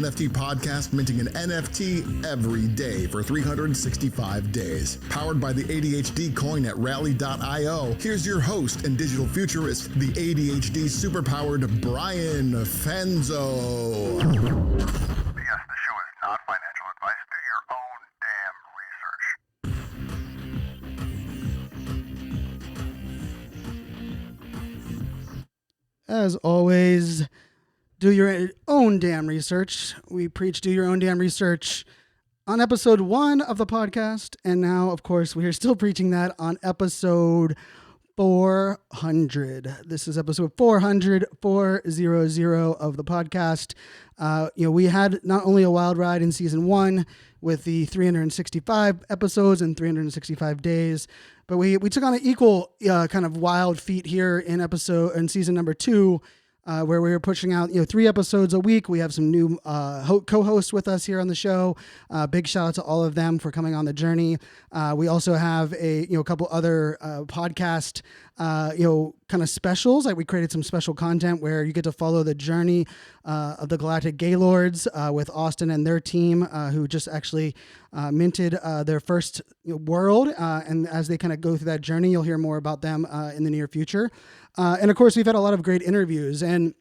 NFT podcast minting an NFT every day for 365 days. Powered by the ADHD coin at rally.io, here's your host and digital futurist, the ADHD superpowered Brian Fanzo. Yes, the show is not financial advice. Do your own damn research. As always, do your own damn research. We preach do your own damn research on episode 1 of the podcast. And now, of course, we are still preaching that on episode 400. This is episode 400 of the podcast. We had not only a wild ride in season 1 with the 365 episodes and 365 days, but we took on an equal kind of wild feat here in season number 2, where we were pushing out 3 episodes a week. We have some new co-hosts with us here on the show. Big shout out to all of them for coming on the journey. We also have a couple other podcast kind of specials. Like we created some special content where you get to follow the journey of the Galactic Gaylords with Austin and their team, who just actually minted their first world. And as they kind of go through that journey, you'll hear more about them in the near future. And of course, we've had a lot of great interviews. And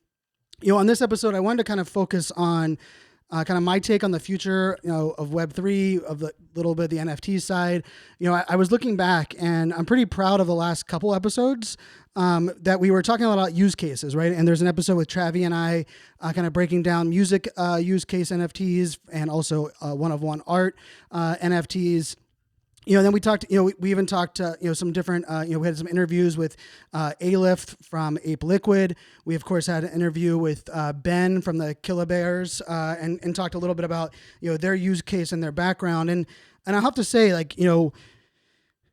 on this episode, I wanted to kind of focus on kind of my take on the future, of Web3, of the little bit of the NFT side. I was looking back, and I'm pretty proud of the last couple episodes that we were talking about use cases, right? And there's an episode with Travi and I kind of breaking down music use case NFTs and also one-of-one art NFTs. Then we talked, we even talked, some different, we had some interviews with A-Lift from Ape Liquid. We, of course, had an interview with Ben from the Killer Bears and talked a little bit about, their use case and their background. And I have to say,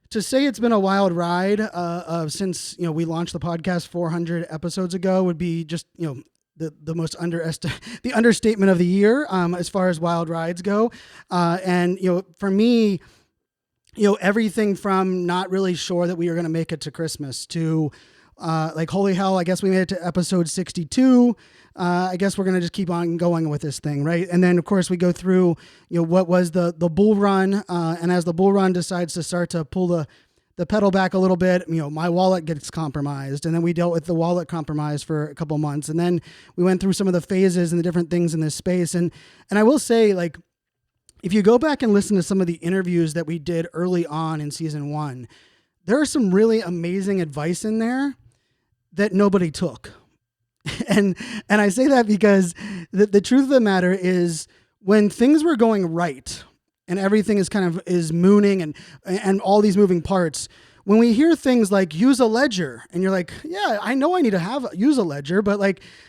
to say it's been a wild ride since, we launched the podcast 400 episodes ago would be just, the most the understatement of the year as far as wild rides go. And for me, everything from not really sure that we were going to make it to Christmas to holy hell, I guess we made it to episode 62. I guess we're going to just keep on going with this thing, right? And then, of course, we go through, what was the bull run. And as the bull run decides to start to pull the pedal back a little bit, my wallet gets compromised. And then we dealt with the wallet compromise for a couple months. And then we went through some of the phases and the different things in this space. And I will say, if you go back and listen to some of the interviews that we did early on in season 1, there are some really amazing advice in there that nobody took. And I say that because the truth of the matter is when things were going right and everything is mooning and all these moving parts, when we hear things like use a ledger and you're like, yeah, I know I need to use a ledger, but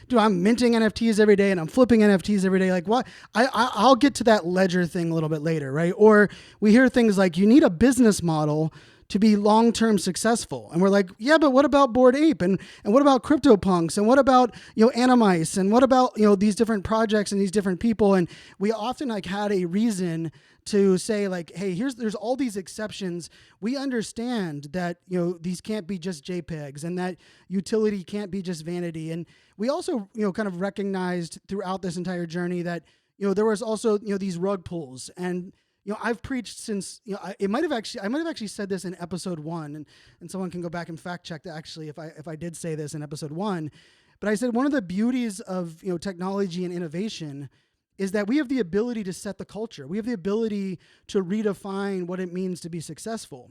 dude, I'm minting NFTs every day and I'm flipping NFTs every day. What? I'll get to that ledger thing a little bit later, right? Or we hear things like you need a business model to be long-term successful. And we're like, yeah, but what about Bored Ape? And what about CryptoPunks? And what about, Animice? And what about, these different projects and these different people? And we often had a reason to say hey, there's all these exceptions. We understand that, these can't be just JPEGs and that utility can't be just vanity. And we also, kind of recognized throughout this entire journey that, there was also, these rug pulls. And I've preached since, I might have actually said this in episode 1 and someone can go back and fact check that actually if I did say this in episode 1, but I said one of the beauties of, technology and innovation is that we have the ability to set the culture. We have the ability to redefine what it means to be successful.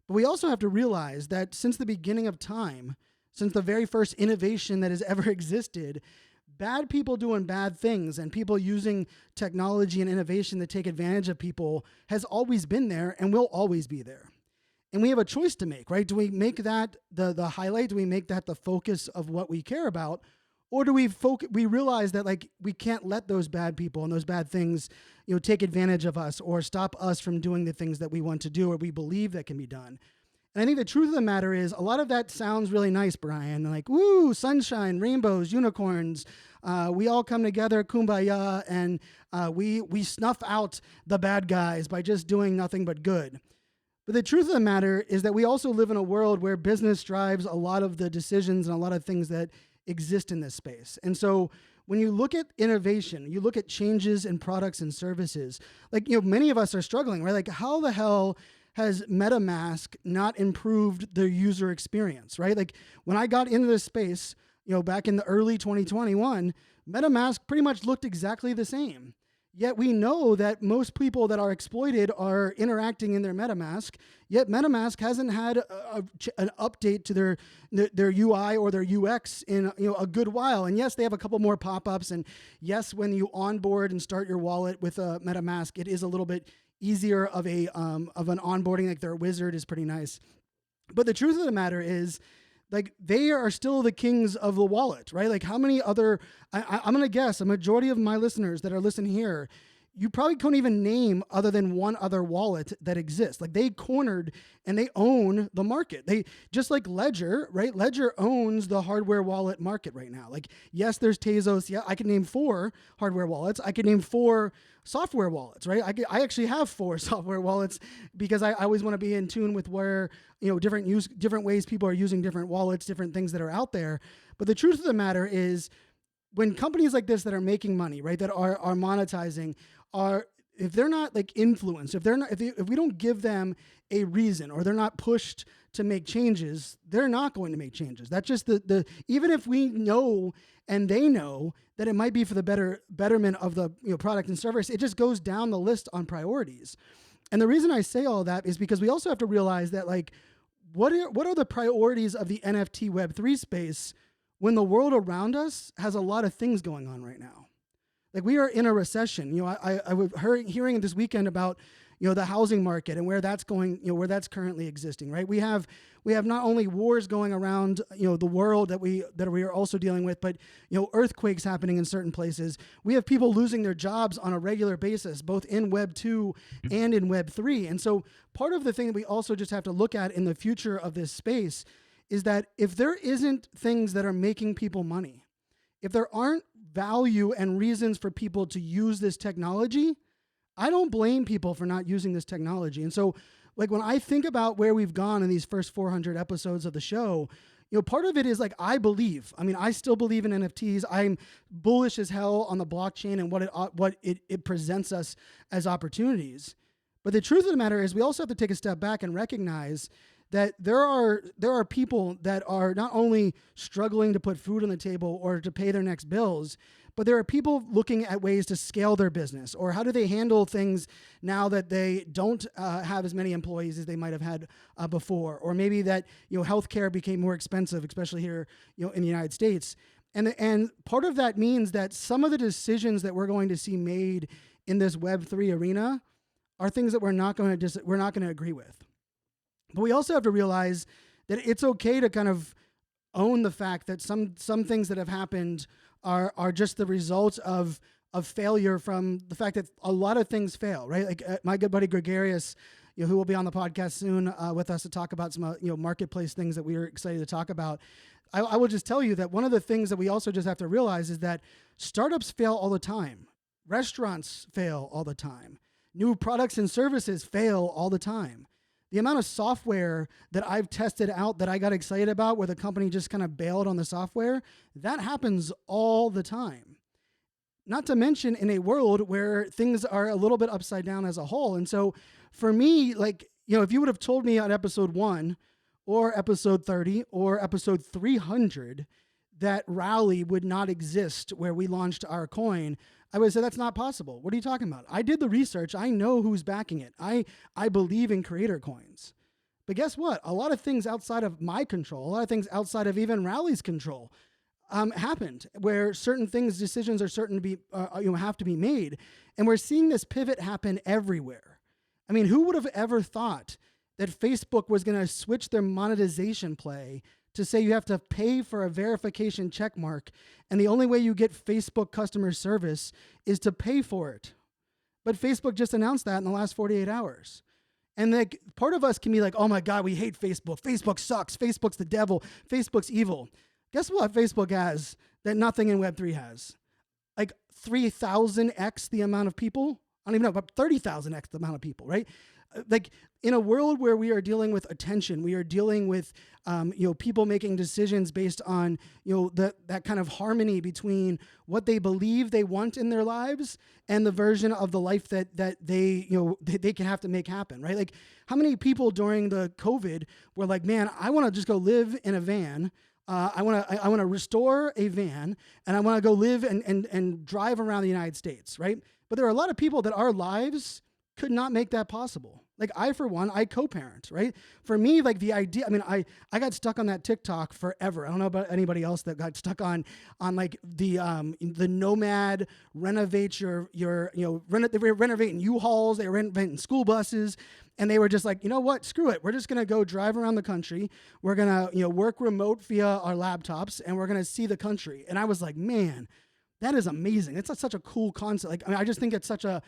But we also have to realize that since the beginning of time, since the very first innovation that has ever existed, bad people doing bad things and people using technology and innovation to take advantage of people has always been there and will always be there. And we have a choice to make, right? Do we make that the highlight? Do we make that the focus of what we care about? Or do we realize that we can't let those bad people and those bad things, take advantage of us or stop us from doing the things that we want to do or we believe that can be done? And I think the truth of the matter is a lot of that sounds really nice, Brian. Woo, sunshine, rainbows, unicorns. We all come together, kumbaya, and we snuff out the bad guys by just doing nothing but good. But the truth of the matter is that we also live in a world where business drives a lot of the decisions and a lot of things that exist in this space. And so when you look at innovation, you look at changes in products and services, like, many of us are struggling, right? Like, how the hell has MetaMask not improved their user experience, right? Like, when I got into this space, back in the early 2021, MetaMask pretty much looked exactly the same. Yet we know that most people that are exploited are interacting in their MetaMask, yet MetaMask hasn't had an update to their UI or their UX in a good while. And yes, they have a couple more pop-ups. And yes, when you onboard and start your wallet with a MetaMask, it is a little bit easier of an onboarding. Like, their wizard is pretty nice. But the truth of the matter is, like, they are still the kings of the wallet, right? Like, how many other, I'm going to guess a majority of my listeners that are listening here, you probably couldn't even name other than one other wallet that exists. Like, they cornered and they own the market. They, just like Ledger, right? Ledger owns the hardware wallet market right now. Like, yes, there's Tezos. Yeah, I can name 4 hardware wallets. I can name 4 software wallets, right? I actually have 4 software wallets because I always want to be in tune with where, different ways people are using different wallets, different things that are out there. But the truth of the matter is, when companies like this that are making money, right, that are monetizing, if they're not like influenced, if we don't give them a reason, or they're not pushed to make changes, they're not going to make changes. That's just the even if we know and they know that it might be for the betterment of the product and service, it just goes down the list on priorities. And the reason I say all that is because we also have to realize that, like, what are the priorities of the NFT Web3 space when the world around us has a lot of things going on right now? Like, we are in a recession. I was hearing this weekend about, the housing market and where that's going, where that's currently existing, right? We have not only wars going around, the world that we are also dealing with, but, earthquakes happening in certain places. We have people losing their jobs on a regular basis, both in Web 2 and in Web 3. And so part of the thing that we also just have to look at in the future of this space is that if there isn't things that are making people money, if there aren't value and reasons for people to use this technology, I don't blame people for not using this technology. And so, like, when I think about where we've gone in these first 400 episodes of the show, part of it is, like, I still believe in NFTs. I'm bullish as hell on the blockchain and what it presents us as opportunities. But the truth of the matter is, we also have to take a step back and recognize that there are people that are not only struggling to put food on the table or to pay their next bills, but there are people looking at ways to scale their business, or how do they handle things now that they don't have as many employees as they might have had before, or maybe that healthcare became more expensive, especially here in the United States. And part of that means that some of the decisions that we're going to see made in this Web3 arena are things that we're not going to agree with. But we also have to realize that it's okay to kind of own the fact that some things that have happened are just the results of failure, from the fact that a lot of things fail, right? Like, my good buddy Gregarious, who will be on the podcast soon with us to talk about some marketplace things that we are excited to talk about. I will just tell you that one of the things that we also just have to realize is that startups fail all the time. Restaurants fail all the time. New products and services fail all the time. The amount of software that I've tested out that I got excited about, where the company just kind of bailed on the software, that happens all the time. Not to mention in a world where things are a little bit upside down as a whole. And so for me, like, if you would have told me on episode 1 or episode 30 or episode 300 that Rally would not exist where we launched our coin, I would say that's not possible. What are you talking about? I did the research. I know who's backing it. I believe in creator coins. But guess what? A lot of things outside of my control, a lot of things outside of even Rally's control happened, where certain things, decisions are certain to be, have to be made. And we're seeing this pivot happen everywhere. I mean, who would have ever thought that Facebook was going to switch their monetization play to say you have to pay for a verification check mark, and the only way you get Facebook customer service is to pay for it? But Facebook just announced that in the last 48 hours. And like, part of us can be like, oh my God, we hate Facebook. Facebook sucks. Facebook's the devil. Facebook's evil. Guess what Facebook has that nothing in Web3 has? Like 3,000x the amount of people. I don't even know, but 30,000x the amount of people, right? like in a world where we are dealing with attention, we are dealing with, people making decisions based on, that kind of harmony between what they believe they want in their lives and the version of the life that they, they can have to make happen, right? Like how many people during the COVID were like, man, I want to just go live in a van. I want to restore a van and I want to go live and drive around the United States, right? But there are a lot of people that our lives could not make that possible. Like I, for one, I co-parent, right? For me, like the idea, I got stuck on that TikTok forever. I don't know about anybody else that got stuck on like the nomad renovate they were renovating U-Hauls, they were renovating school buses, and they were just like, you know what, screw it. We're just going to go drive around the country. We're going to, work remote via our laptops and we're going to see the country. And I was like, man, that is amazing. It's such a cool concept. Like, I just think it's such a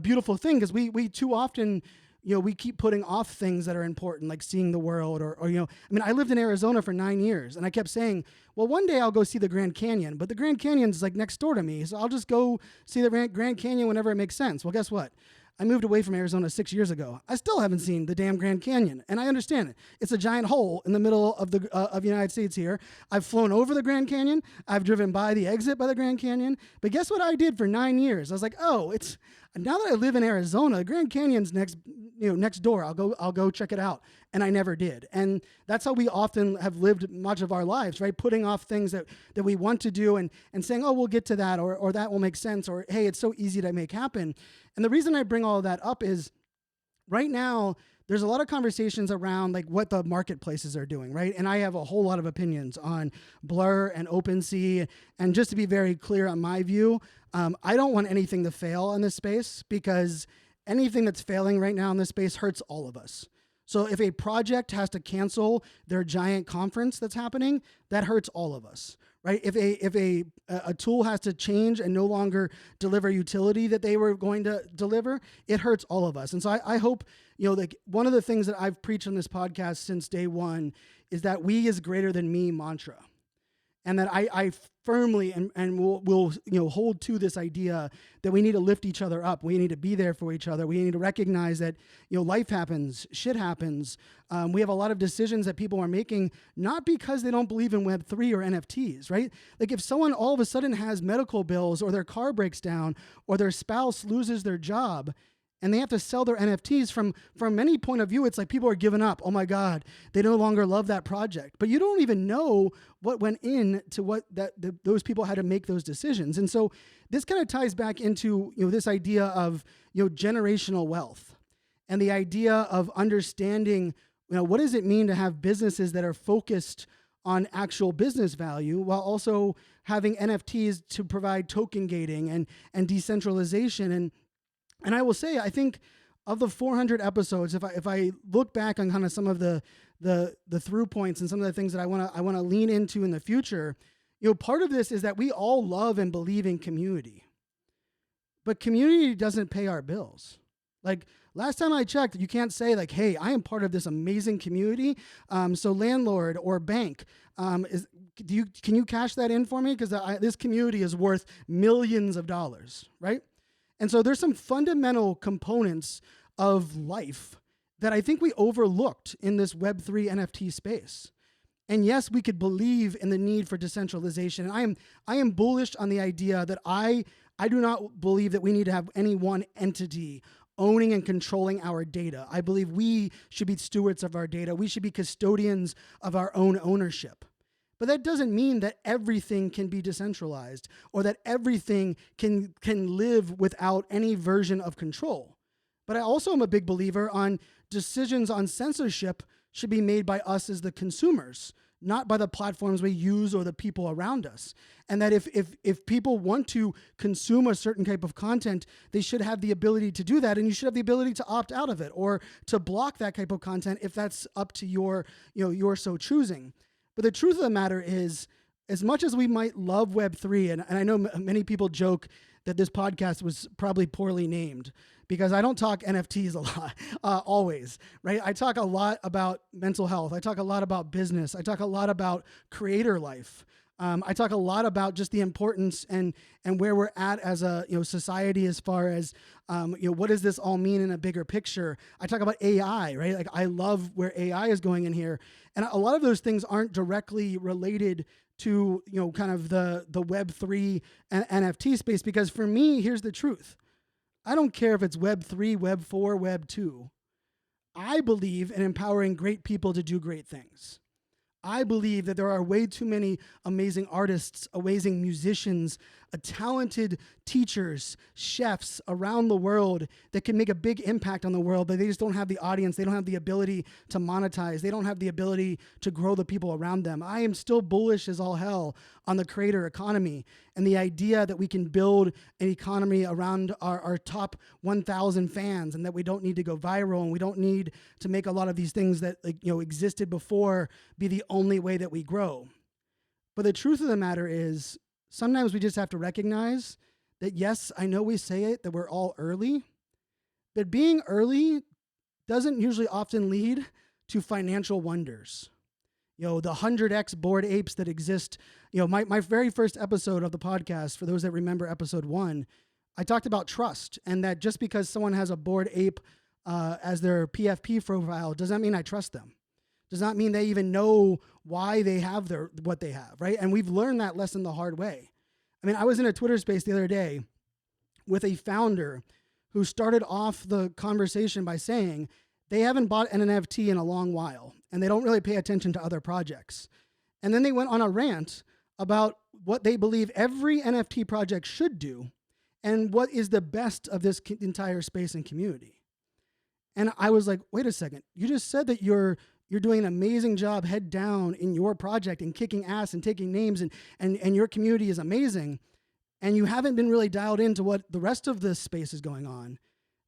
beautiful thing because we too often, we keep putting off things that are important, like seeing the world or I lived in Arizona for 9 years and I kept saying, well, one day I'll go see the Grand Canyon, but the Grand Canyon's like next door to me. So I'll just go see the Grand Canyon whenever it makes sense. Well, guess what? I moved away from Arizona 6 years ago. I still haven't seen the damn Grand Canyon, and I understand it. It's a giant hole in the middle of the United States here. I've flown over the Grand Canyon. I've driven by the exit by the Grand Canyon. But guess what I did for 9 years? I was like, oh, it's now that I live in Arizona, the Grand Canyon's next door. I'll go check it out, and I never did. And that's how we often have lived much of our lives, right? Putting off things that we want to do and saying, oh, we'll get to that, or that will make sense, or hey, it's so easy to make happen. And the reason I bring all of that up is right now there's a lot of conversations around like what the marketplaces are doing, right? And I have a whole lot of opinions on Blur and OpenSea. And just to be very clear on my view, I don't want anything to fail in this space because anything that's failing right now in this space hurts all of us. So if a project has to cancel their giant conference that's happening, that hurts all of us, right? If a tool has to change and no longer deliver utility that they were going to deliver, it hurts all of us. And so I hope, like one of the things that I've preached on this podcast since day one is that we is greater than me mantra. And that I firmly and will hold to this idea that we need to lift each other up. We need to be there for each other. We need to recognize that life happens, shit happens. We have a lot of decisions that people are making not because they don't believe in Web3 or NFTs, right? Like if someone all of a sudden has medical bills or their car breaks down or their spouse loses their job, and they have to sell their NFTs from any point of view, it's like people are giving up. Oh my God, they no longer love that project. But you don't even know what went into what those people had to make those decisions. And so this kind of ties back into this idea of generational wealth and the idea of understanding what does it mean to have businesses that are focused on actual business value while also having NFTs to provide token gating and decentralization. And I will say, I think of the 400 episodes, if I look back on kind of some of the through points and some of the things that I want to lean into in the future, part of this is that we all love and believe in community, but community doesn't pay our bills. Like last time I checked, you can't say like, hey, I am part of this amazing community. So landlord or bank, can you cash that in for me? Because this community is worth millions of dollars, right? And so there's some fundamental components of life that I think we overlooked in this Web3 NFT space. And yes, we could believe in the need for decentralization. And I am bullish on the idea that I do not believe that we need to have any one entity owning and controlling our data. I believe we should be stewards of our data. We should be custodians of our own ownership. But that doesn't mean that everything can be decentralized or that everything can live without any version of control. But I also am a big believer on decisions on censorship should be made by us as the consumers, not by the platforms we use or the people around us. And that if people want to consume a certain type of content, they should have the ability to do that. And you should have the ability to opt out of it or to block that type of content if that's up to your so choosing. But the truth of the matter is, as much as we might love Web3, and I know many people joke that this podcast was probably poorly named because I don't talk NFTs a lot, always, right? I talk a lot about mental health. I talk a lot about business. I talk a lot about creator life. I talk a lot about just the importance and where we're at as a society as far as what does this all mean in a bigger picture. I talk about AI, right? Like I love where AI is going in here, and a lot of those things aren't directly related to kind of the Web3 and NFT space, because for me, here's the truth: I don't care if it's Web3, Web4, Web2. I believe in empowering great people to do great things. I believe that there are way too many amazing artists, amazing musicians, talented teachers, chefs around the world that can make a big impact on the world, but they just don't have the audience. They don't have the ability to monetize. They don't have the ability to grow the people around them. I am still bullish as all hell on the creator economy and the idea that we can build an economy around our top 1,000 fans, and that we don't need to go viral, and we don't need to make a lot of these things that existed before be the only way that we grow. But the truth of the matter is, sometimes we just have to recognize that, yes, I know we say it, that we're all early, but being early doesn't usually often lead to financial wonders. The 100x Bored Apes that exist. My very first episode of the podcast, for those that remember episode 1, I talked about trust, and that just because someone has a Bored Ape as their PFP profile does not mean I trust them. Does not mean they even know why they have what they have, right? And we've learned that lesson the hard way. I mean, I was in a Twitter space the other day with a founder who started off the conversation by saying they haven't bought an NFT in a long while, and they don't really pay attention to other projects. And then they went on a rant about what they believe every NFT project should do and what is the best of this entire space and community. And I was like, wait a second, you just said that you're doing an amazing job head down in your project and kicking ass and taking names, and your community is amazing. And you haven't been really dialed into what the rest of this space is going on.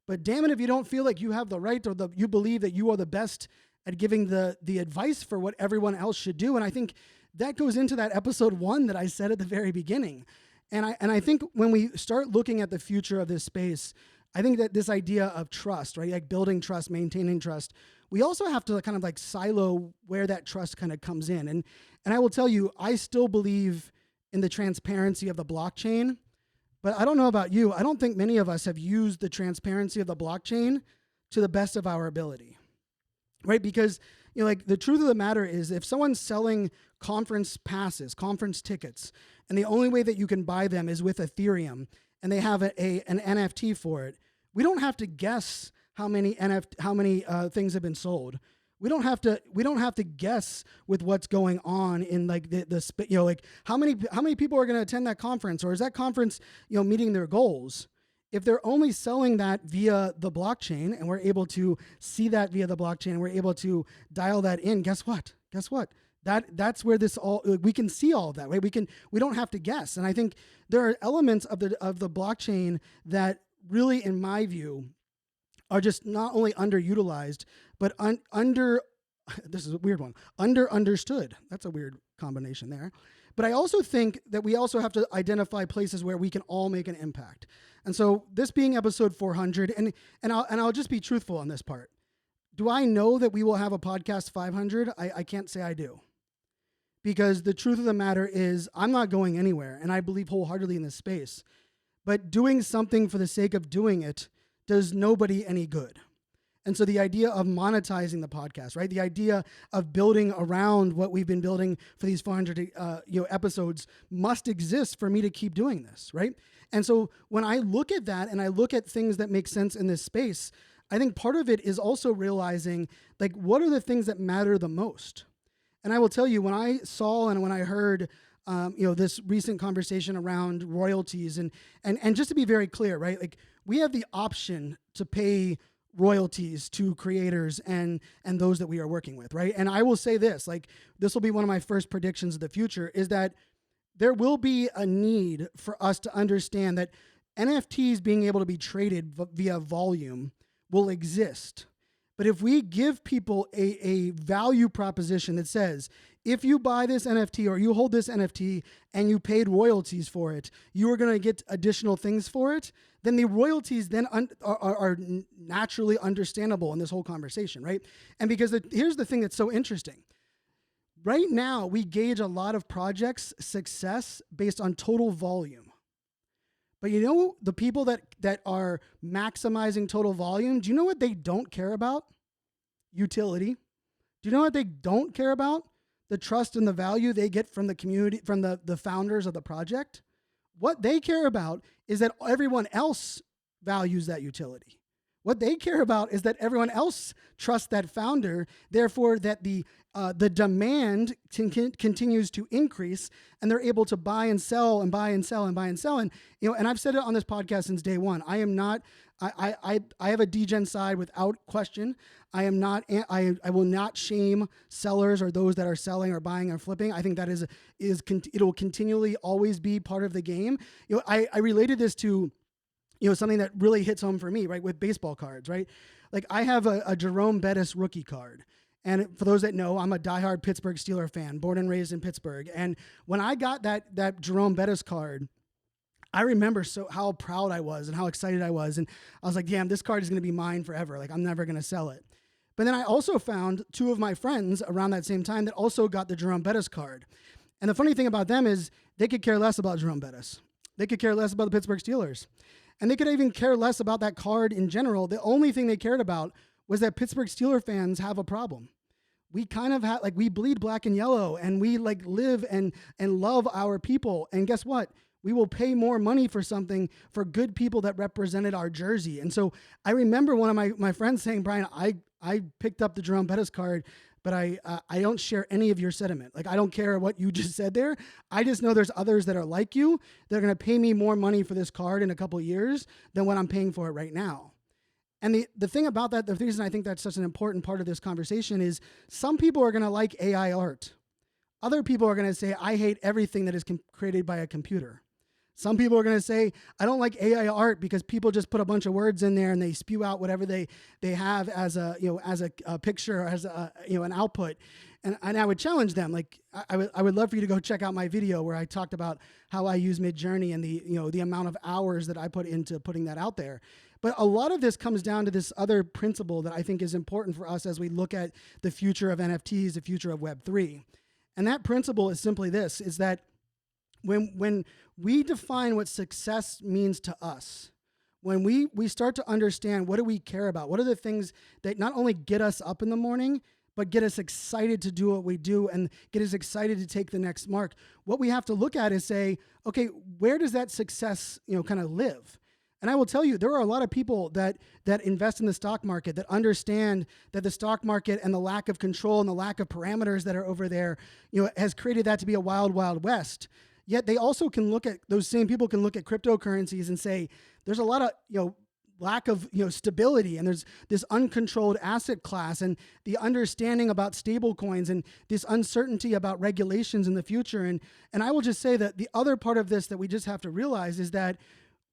But damn it, if you don't feel like you have the right, or you believe that you are the best at giving the advice for what everyone else should do. And I think that goes into that episode 1 that I said at the very beginning. And I think when we start looking at the future of this space, I think that this idea of trust, right? Like building trust, maintaining trust, we also have to kind of like silo where that trust kind of comes in. And I will tell you, I still believe in the transparency of the blockchain, but I don't know about you. I don't think many of us have used the transparency of the blockchain to the best of our ability, right? Because, like the truth of the matter is, if someone's selling conference passes, conference tickets, and the only way that you can buy them is with Ethereum, and they have an NFT for it, we don't have to guess how many things have been sold. We don't have to guess with what's going on in like like how many people are going to attend that conference, or is that conference meeting their goals? If they're only selling that via the blockchain, and we're able to see that via the blockchain, we're able to dial that in. Guess what? That's where this all, we can see all of that, right? We don't have to guess. And I think there are elements of the blockchain that really, in my view, are just not only underutilized, but this is a weird one, understood. That's a weird combination there. But I also think that we also have to identify places where we can all make an impact. And so this being episode 400, and I'll just be truthful on this part. Do I know that we will have a podcast 500? I can't say I do. Because the truth of the matter is, I'm not going anywhere, and I believe wholeheartedly in this space. But doing something for the sake of doing it does nobody any good. And so the idea of monetizing the podcast, right? The idea of building around what we've been building for these 400 episodes must exist for me to keep doing this, right? And so when I look at that and I look at things that make sense in this space, I think part of it is also realizing, like, what are the things that matter the most? And I will tell you, when I saw and when I heard this recent conversation around royalties, and just to be very clear, right? Like, we have the option to pay royalties to creators and those that we are working with, right? And I will say this, like, this will be one of my first predictions of the future, is that there will be a need for us to understand that NFTs being able to be traded via volume will exist. But if we give people a value proposition that says, if you buy this NFT or you hold this NFT and you paid royalties for it, you are going to get additional things for it, then the royalties then are naturally understandable in this whole conversation, right? And because here's the thing that's so interesting. right now we gauge a lot of projects' success based on total volume. But you know, the people that are maximizing total volume, do you know what they don't care about? Utility. Do you know what they don't care about? The trust and the value they get from the community, from the founders of the project. What they care about is that everyone else values that utility. What they care about is that everyone else trusts that founder, therefore that the demand continues to increase, and they're able to buy and sell and buy and sell and buy and sell. And and I've said it on this podcast since day one. I am not. I have a degen side without question. I am not. I will not shame sellers or those that are selling or buying or flipping. I think that it will continually always be part of the game. I related this to something that really hits home for me, right? With baseball cards, right? Like I have a Jerome Bettis rookie card. And for those that know, I'm a diehard Pittsburgh Steelers fan, born and raised in Pittsburgh. And when I got that Jerome Bettis card, I remember how proud I was and how excited I was. And I was like, damn, this card is going to be mine forever. Like I'm never going to sell it. But then I also found two of my friends around that same time that also got the Jerome Bettis card. And the funny thing about them is they could care less about Jerome Bettis. They could care less about the Pittsburgh Steelers. And they could even care less about that card in general. The only thing they cared about was that Pittsburgh Steelers fans have a problem. We kind of have, we bleed black and yellow, and we live and love our people. And guess what? We will pay more money for something for good people that represented our jersey. And so I remember one of my friends saying, Brian, I picked up the Jerome Bettis card, but I don't share any of your sentiment. Like, I don't care what you just said there. I just know there's others that are like you. They're going to pay me more money for this card in a couple of years than what I'm paying for it right now. And the thing about that, the reason I think that's such an important part of this conversation is some people are going to like AI art. Other people are going to say, I hate everything that is created by a computer. Some people are going to say, I don't like AI art because people just put a bunch of words in there and they spew out whatever they have as a picture or as an output. And I would challenge them. Like I would love for you to go check out my video where I talked about how I use Midjourney and the amount of hours that I put into putting that out there. But a lot of this comes down to this other principle that I think is important for us as we look at the future of NFTs, the future of Web3. And that principle is simply this, is that when we define what success means to us, when we start to understand what do we care about, what are the things that not only get us up in the morning, but get us excited to do what we do and get us excited to take the next mark, what we have to look at is say, okay, where does that success kind of live? And I will tell you, there are a lot of people that invest in the stock market that understand that the stock market and the lack of control and the lack of parameters that are over there, has created that to be a wild, wild west. Yet they also can look at, those same people can look at cryptocurrencies and say, there's a lot of, lack of, stability, and there's this uncontrolled asset class and the understanding about stable coins and this uncertainty about regulations in the future. And I will just say that the other part of this that we just have to realize is that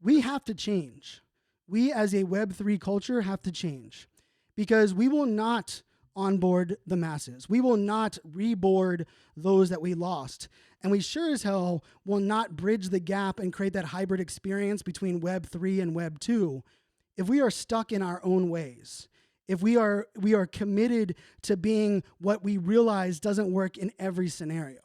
we have to change. We as a Web3 culture have to change, because we will not onboard the masses. We will not reboard those that we lost. And we sure as hell will not bridge the gap and create that hybrid experience between Web 3 and Web 2 if we are stuck in our own ways. If we are committed to being what we realize doesn't work in every scenario.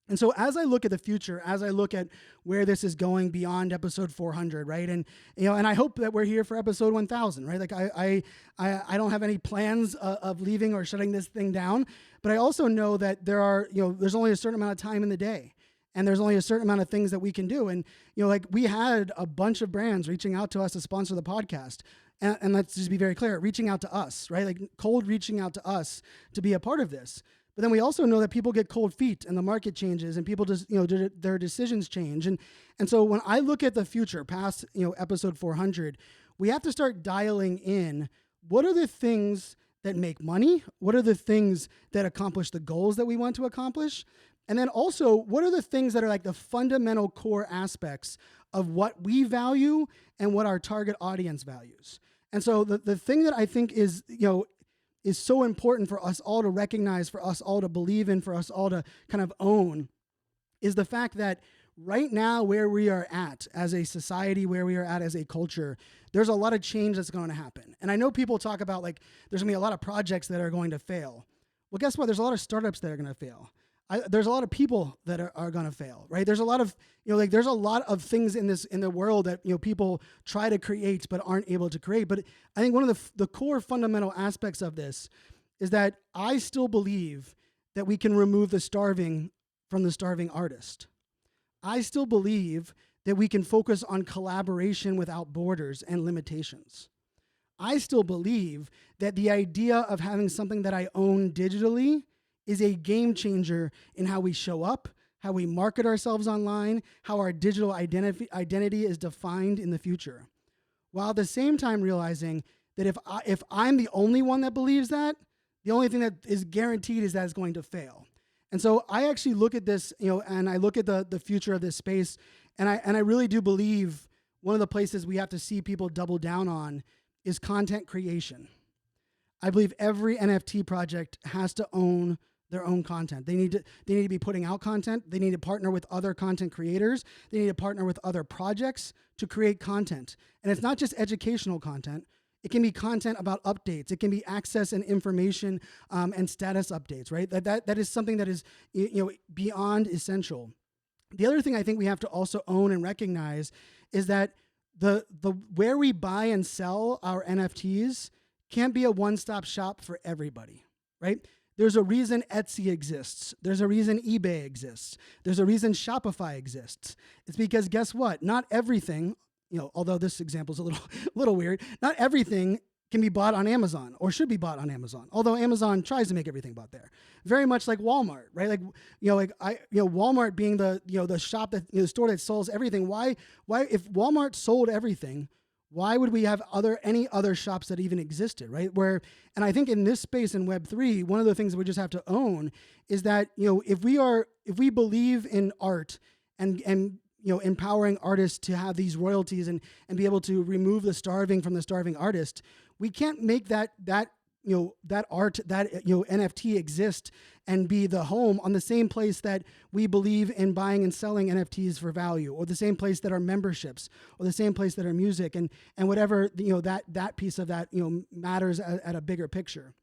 And so as I look at the future, as I look at where this is going beyond episode 400, right? And and I hope that we're here for episode 1000, right? Like I don't have any plans of leaving or shutting this thing down, but I also know that there are, there's only a certain amount of time in the day, and there's only a certain amount of things that we can do. And we had a bunch of brands reaching out to us to sponsor the podcast. And let's just be very clear, reaching out to us, right? Like cold reaching out to us to be a part of this. But then we also know that people get cold feet and the market changes and people just, their decisions change. And so when I look at the future past, episode 400, we have to start dialing in what are the things that make money? What are the things that accomplish the goals that we want to accomplish? And then also, what are the things that are like the fundamental core aspects of what we value and what our target audience values? And so the thing that I think is so important for us all to recognize, for us all to believe in, for us all to kind of own, is the fact that right now where we are at as a society, where we are at as a culture, there's a lot of change that's going to happen. And I know people talk about there's going to be a lot of projects that are going to fail. Well, guess what? There's a lot of startups that are going to fail. There's a lot of people that are going to fail, right? There's a lot of, there's a lot of things in the world that, people try to create but aren't able to create. But I think one of the core fundamental aspects of this is that I still believe that we can remove the starving from the starving artist. I still believe that we can focus on collaboration without borders and limitations. I still believe that the idea of having something that I own digitally is a game changer in how we show up, how we market ourselves online, how our digital identity is defined in the future. While at the same time realizing that if I'm the only one that believes that, the only thing that is guaranteed is that it's going to fail. And so I actually look at this, and I look at the future of this space, and I really do believe one of the places we have to see people double down on is content creation. I believe every NFT project has to own their own content. They need to be putting out content. They need to partner with other content creators. They need to partner with other projects to create content. And it's not just educational content. It can be content about updates. It can be access and information and status updates, right? That is something that is beyond essential. The other thing I think we have to also own and recognize is that the where we buy and sell our NFTs can't be a one-stop shop for everybody, right? There's a reason Etsy exists. There's a reason eBay exists. There's a reason Shopify exists. It's because guess what? Not everything, although this example is a little weird, not everything can be bought on Amazon or should be bought on Amazon. Although Amazon tries to make everything bought there. Very much like Walmart, right? Walmart being the shop that the store that sells everything. Why if Walmart sold everything, why would we have any other shops that even existed, right? And I think in this space in Web3, one of the things that we just have to own is that, if we believe in art and empowering artists to have these royalties and be able to remove the starving from the starving artist, we can't make that art, that NFT exist and be the home on the same place that we believe in buying and selling NFTs for value, or the same place that are memberships, or the same place that are music and whatever, that piece of that, matters at a bigger picture.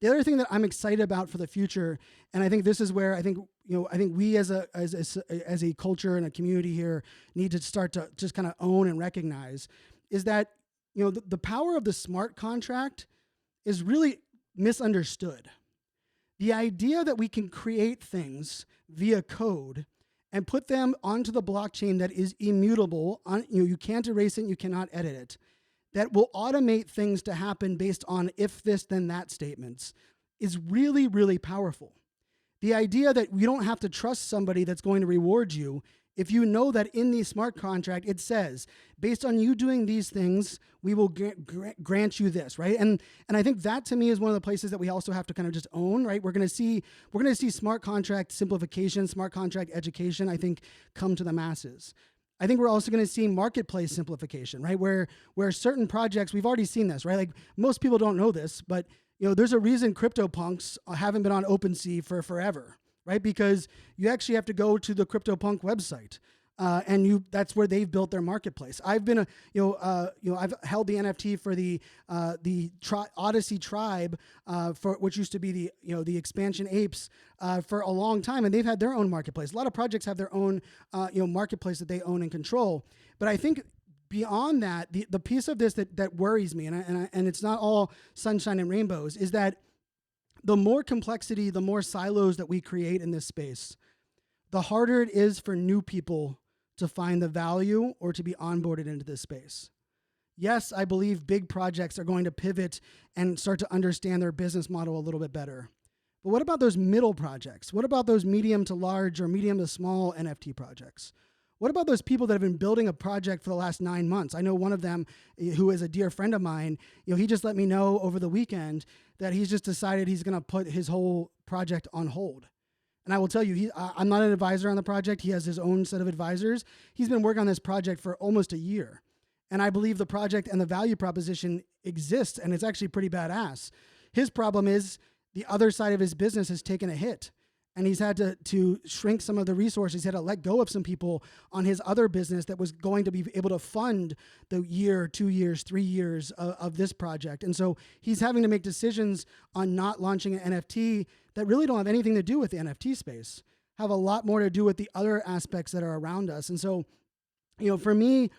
The other thing that I'm excited about for the future, and I think this is where I think we as a culture and a community here need to start to just kind of own and recognize, is that, the power of the smart contract is really misunderstood. The idea that we can create things via code and put them onto the blockchain that is immutable, you can't erase it, you cannot edit it, that will automate things to happen based on if this, then that statements, is really, really powerful. The idea that you don't have to trust somebody that's going to reward you if you know that in the smart contract, it says, based on you doing these things, we will grant you this, right? And I think that to me is one of the places that we also have to kind of just own, right? We're going to see smart contract simplification, smart contract education, I think, come to the masses. I think we're also going to see marketplace simplification, right? Where certain projects, we've already seen this, right? Like most people don't know this, but there's a reason CryptoPunks haven't been on OpenSea for forever, right? Because you actually have to go to the CryptoPunk website, and that's where they've built their marketplace. I've been I've held the NFT for the Odyssey Tribe, for which used to be the Expansion Apes, for a long time, and they've had their own marketplace. A lot of projects have their own marketplace that they own and control. But I think beyond that, the piece of this that worries me, and it's not all sunshine and rainbows, is that the more complexity, the more silos that we create in this space, the harder it is for new people to find the value or to be onboarded into this space. Yes, I believe big projects are going to pivot and start to understand their business model a little bit better. But what about those middle projects? What about those medium to large or medium to small NFT projects? What about those people that have been building a project for the last 9 months? I know one of them, who is a dear friend of mine, he just let me know over the weekend that he's just decided he's going to put his whole project on hold. And I will tell you, I'm not an advisor on the project. He has his own set of advisors. He's been working on this project for almost a year. And I believe the project and the value proposition exists, and it's actually pretty badass. His problem is the other side of his business has taken a hit. and he's had to shrink some of the resources. He's had to let go of some people on his other business that was going to be able to fund the year, 2 years, 3 years of this project. And so he's having to make decisions on not launching an NFT that really don't have anything to do with the NFT space, have a lot more to do with the other aspects that are around us. And so, for me,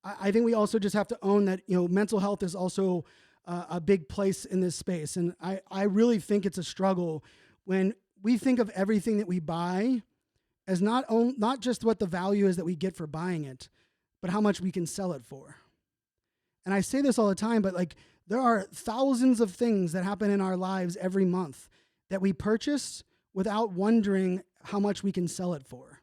I think we also just have to own that, mental health is also a big place in this space. And I really think it's a struggle when we think of everything that we buy as not just what the value is that we get for buying it, but how much we can sell it for. And I say this all the time, but like there are thousands of things that happen in our lives every month that we purchase without wondering how much we can sell it for.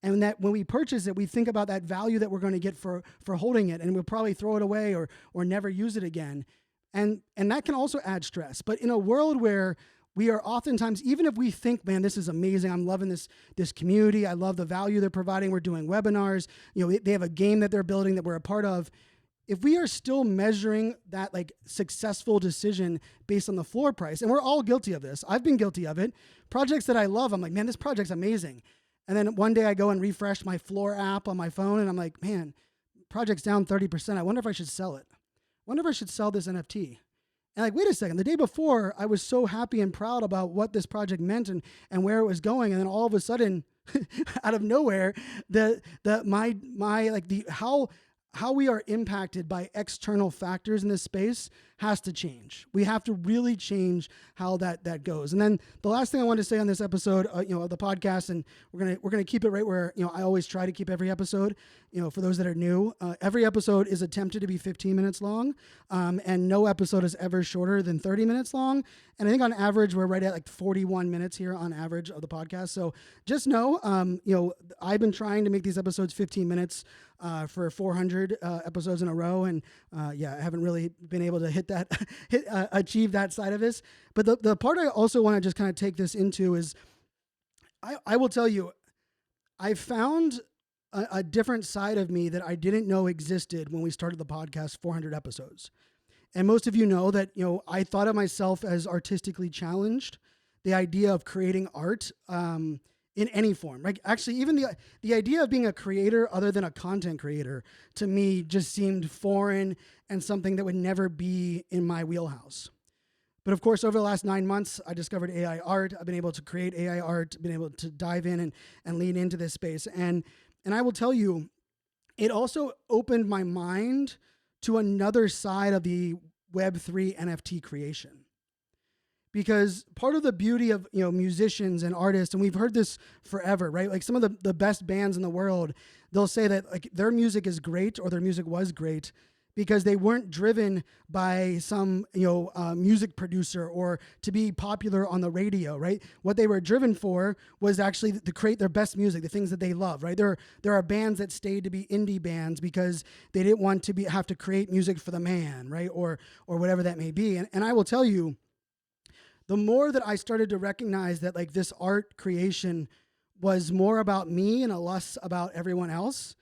And that when we purchase it, we think about that value that we're going to get for holding it, and we'll probably throw it away or never use it again. And that can also add stress. But in a world where we are oftentimes, even if we think, man, this is amazing, I'm loving this community, I love the value they're providing, we're doing webinars, they have a game that they're building that we're a part of. If we are still measuring that like successful decision based on the floor price, and we're all guilty of this, I've been guilty of it. Projects that I love, I'm like, man, this project's amazing. And then one day I go and refresh my floor app on my phone, and I'm like, man, project's down 30%. I wonder if I should sell it. I wonder if I should sell this NFT. And like, wait a second, the day before I was so happy and proud about what this project meant and where it was going. And then all of a sudden, out of nowhere, how we are impacted by external factors in this space has to change. We have to really change how that goes. And then the last thing I wanted to say on this episode, of the podcast, and we're gonna keep it right where I always try to keep every episode. For those that are new, every episode is attempted to be 15 minutes long, and no episode is ever shorter than 30 minutes long. And I think on average we're right at like 41 minutes here on average of the podcast. So just know, I've been trying to make these episodes 15 minutes for 400 episodes in a row, and I haven't really been able to achieve that side of this. But the part I also want to just kind of take this into is, I will tell you, I found a different side of me that I didn't know existed when we started the podcast 400 episodes. And most of you know that, I thought of myself as artistically challenged. The idea of creating art, in any form, right? Actually, even the idea of being a creator other than a content creator to me just seemed foreign and something that would never be in my wheelhouse. But of course, over the last 9 months, I discovered AI art. I've been able to create AI art, been able to dive in and lean into this space. And I will tell you, it also opened my mind to another side of the Web3 NFT creation. Because part of the beauty of musicians and artists, and we've heard this forever, right? Like some of the best bands in the world, they'll say that like their music is great or their music was great because they weren't driven by some music producer or to be popular on the radio, right? What they were driven for was actually to create their best music, the things that they love, right? There are bands that stayed to be indie bands because they didn't want to have to create music for the man, right? Or whatever that may be. And I will tell you, the more that I started to recognize that like this art creation was more about me and less about everyone else,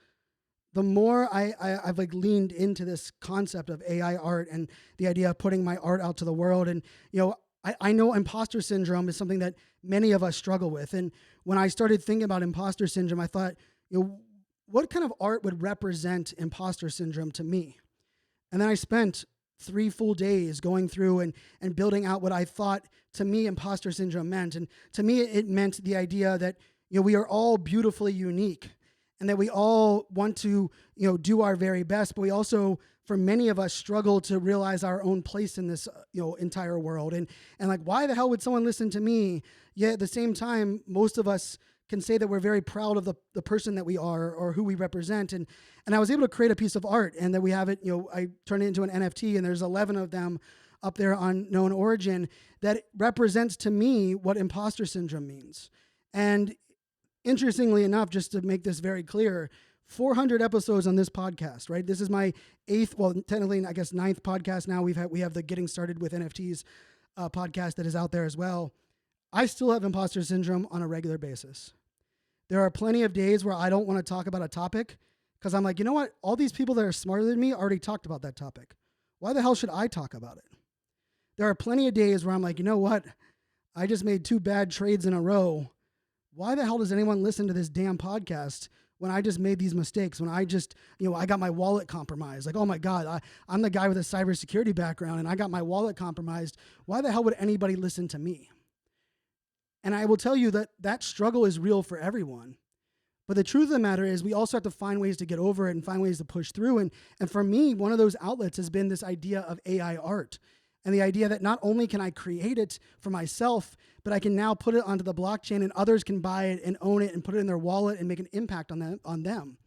the more I've like leaned into this concept of AI art and the idea of putting my art out to the world. And, I know imposter syndrome is something that many of us struggle with. And when I started thinking about imposter syndrome, I thought, what kind of art would represent imposter syndrome to me? And then I spent 3 full days going through and building out what I thought to me imposter syndrome meant. And to me, it meant the idea that, we are all beautifully unique and that we all want to, do our very best. But we also, for many of us, struggle to realize our own place in this, entire world. And like, why the hell would someone listen to me? Yet at the same time, most of us can say that we're very proud of the person that we are or who we represent. And I was able to create a piece of art and that we have it, I turned it into an NFT and there's 11 of them up there on Known Origin that represents to me what imposter syndrome means. And interestingly enough, just to make this very clear, 400 episodes on this podcast, right? This is my 8th, well, technically, I guess 9th podcast now. We have the Getting Started with NFTs podcast that is out there as well. I still have imposter syndrome on a regular basis. There are plenty of days where I don't want to talk about a topic because I'm like, you know what? All these people that are smarter than me already talked about that topic. Why the hell should I talk about it? There are plenty of days where I'm like, you know what? I just made 2 bad trades in a row. Why the hell does anyone listen to this damn podcast when I just made these mistakes? When I just, I got my wallet compromised. Like, oh my God, I'm the guy with a cybersecurity background and I got my wallet compromised. Why the hell would anybody listen to me? And I will tell you that struggle is real for everyone. But the truth of the matter is we also have to find ways to get over it and find ways to push through. And for me, one of those outlets has been this idea of AI art. And the idea that not only can I create it for myself, but I can now put it onto the blockchain and others can buy it and own it and put it in their wallet and make an impact on them.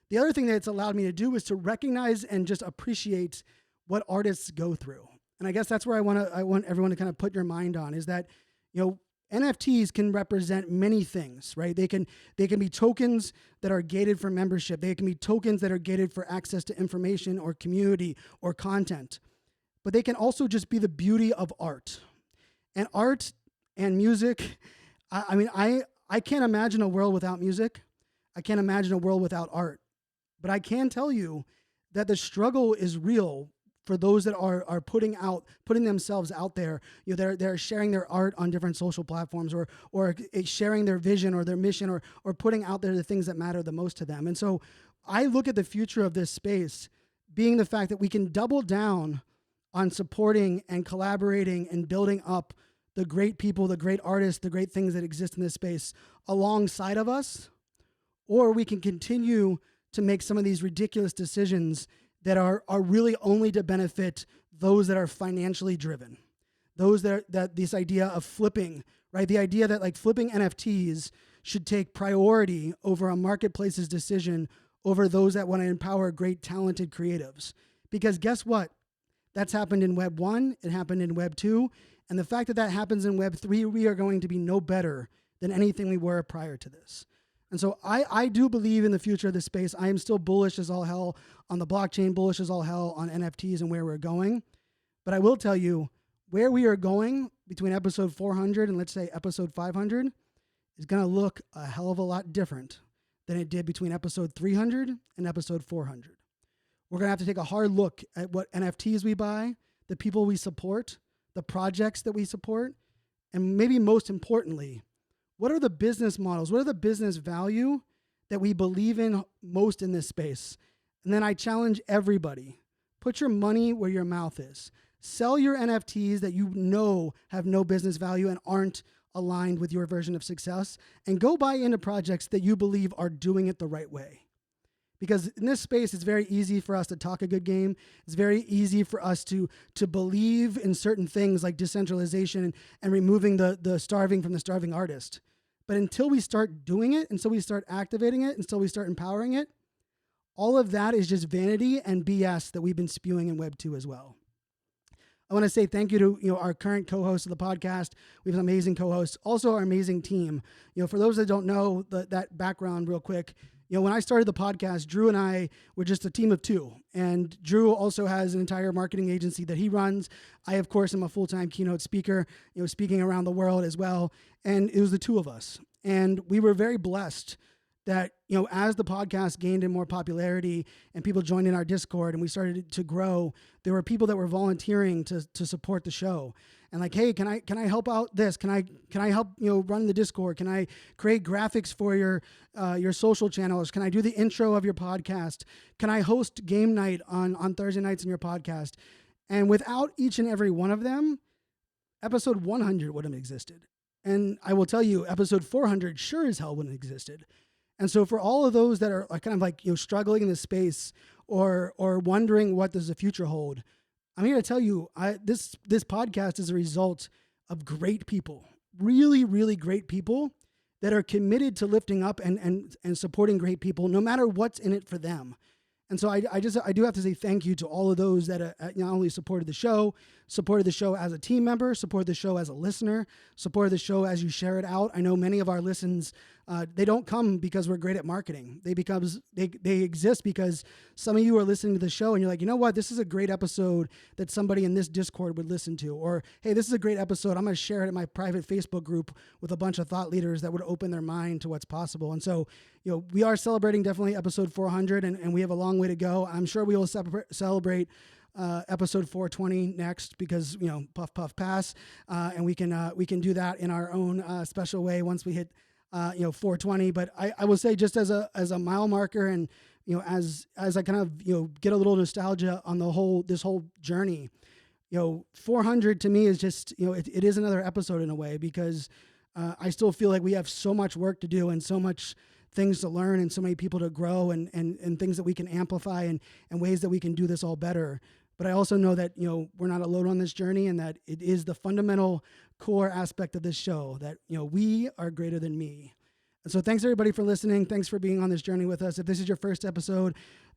The other thing that it's allowed me to do is to recognize and just appreciate what artists go through. And I guess that's where I want everyone to kind of put your mind on is that, NFTs can represent many things, right? They can be tokens that are gated for membership. They can be tokens that are gated for access to information or community or content. But they can also just be the beauty of art. And art and music, I can't imagine a world without music. I can't imagine a world without art. But I can tell you that the struggle is real for those that are putting themselves out there. They're sharing their art on different social platforms or sharing their vision or their mission or putting out there the things that matter the most to them. And so I look at the future of this space being the fact that we can double down on supporting and collaborating and building up the great people, the great artists, the great things that exist in this space alongside of us, or we can continue to make some of these ridiculous decisions that are really only to benefit those that are financially driven. Those that this idea of flipping, right? The idea that like flipping NFTs should take priority over a marketplace's decision over those that want to empower great talented creatives. Because guess what? That's happened in Web 1, it happened in Web 2, and the fact that happens in Web 3, we are going to be no better than anything we were prior to this. And so I do believe in the future of this space. I am still bullish as all hell on the blockchain, bullish as all hell on NFTs and where we're going. But I will tell you, where we are going between episode 400 and let's say episode 500 is going to look a hell of a lot different than it did between episode 300 and episode 400. We're going to have to take a hard look at what NFTs we buy, the people we support, the projects that we support, and maybe most importantly, what are the business models? What are the business value that we believe in most in this space? And then I challenge everybody, put your money where your mouth is. Sell your NFTs that you know have no business value and aren't aligned with your version of success, and go buy into projects that you believe are doing it the right way. Because in this space, it's very easy for us to talk a good game. It's very easy for us to believe in certain things like decentralization and removing the starving from the starving artist. But until we start doing it, until we start activating it, until we start empowering it, all of that is just vanity and BS that we've been spewing in Web 2 as well. I want to say thank you to our current co-host of the podcast. We have an amazing co-host, also our amazing team. For those that don't know that background real quick, when I started the podcast, Drew and I were just a team of 2. And Drew also has an entire marketing agency that he runs. I, of course, am a full-time keynote speaker, speaking around the world as well. And it was the 2 of us. And we were very blessed that, as the podcast gained in more popularity and people joined in our Discord and we started to grow, there were people that were volunteering to support the show. And like, hey, can I help out this? Can I help, run the Discord? Can I create graphics for your social channels? Can I do the intro of your podcast? Can I host game night on Thursday nights in your podcast? And without each and every one of them, episode 100 wouldn't have existed. And I will tell you, episode 400 sure as hell wouldn't have existed. And so for all of those that are kind of like, struggling in this space or wondering what does the future hold, I'm here to tell you, this podcast is a result of great people, really, really great people that are committed to lifting up and supporting great people, no matter what's in it for them. And so I do have to say thank you to all of those that not only supported the show as a team member, supported the show as a listener, supported the show as you share it out. I know many of our listens, they don't come because we're great at marketing. They exist because some of you are listening to the show and you're like, you know what, this is a great episode that somebody in this Discord would listen to. Or, hey, this is a great episode. I'm going to share it in my private Facebook group with a bunch of thought leaders that would open their mind to what's possible. And so, we are celebrating definitely episode 400 and we have a long way to go. I'm sure we will celebrate episode 420 next because, puff, puff, pass. And we can do that in our own special way once we hit 420. But I will say, just as a mile marker, and as I kind of get a little nostalgia on this whole journey, 400 to me is just it is another episode in a way, because I still feel like we have so much work to do and so much things to learn and so many people to grow and things that we can amplify and ways that we can do this all better. But I also know that, we're not alone on this journey, and that it is the fundamental core aspect of this show that, we are greater than me. And so thanks everybody for listening. Thanks for being on this journey with us. If this is your first episode,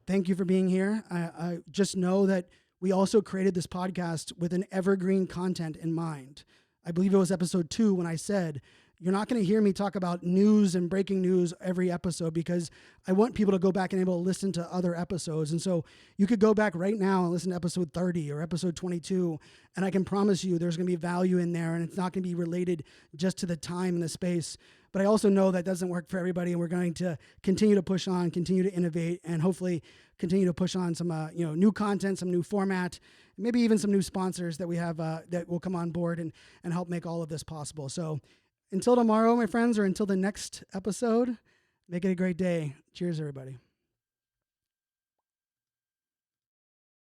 thank you for being here. I just know that we also created this podcast with an evergreen content in mind. I believe it was episode 2 when I said, you're not going to hear me talk about news and breaking news every episode, because I want people to go back and able to listen to other episodes. And so you could go back right now and listen to episode 30 or episode 22, and I can promise you there's going to be value in there, and it's not going to be related just to the time and the space. But I also know that doesn't work for everybody, and we're going to continue to push on, continue to innovate, and hopefully continue to push on some new content, some new format, maybe even some new sponsors that we have that will come on board and help make all of this possible. So until tomorrow, my friends, or until the next episode, make it a great day. Cheers, everybody.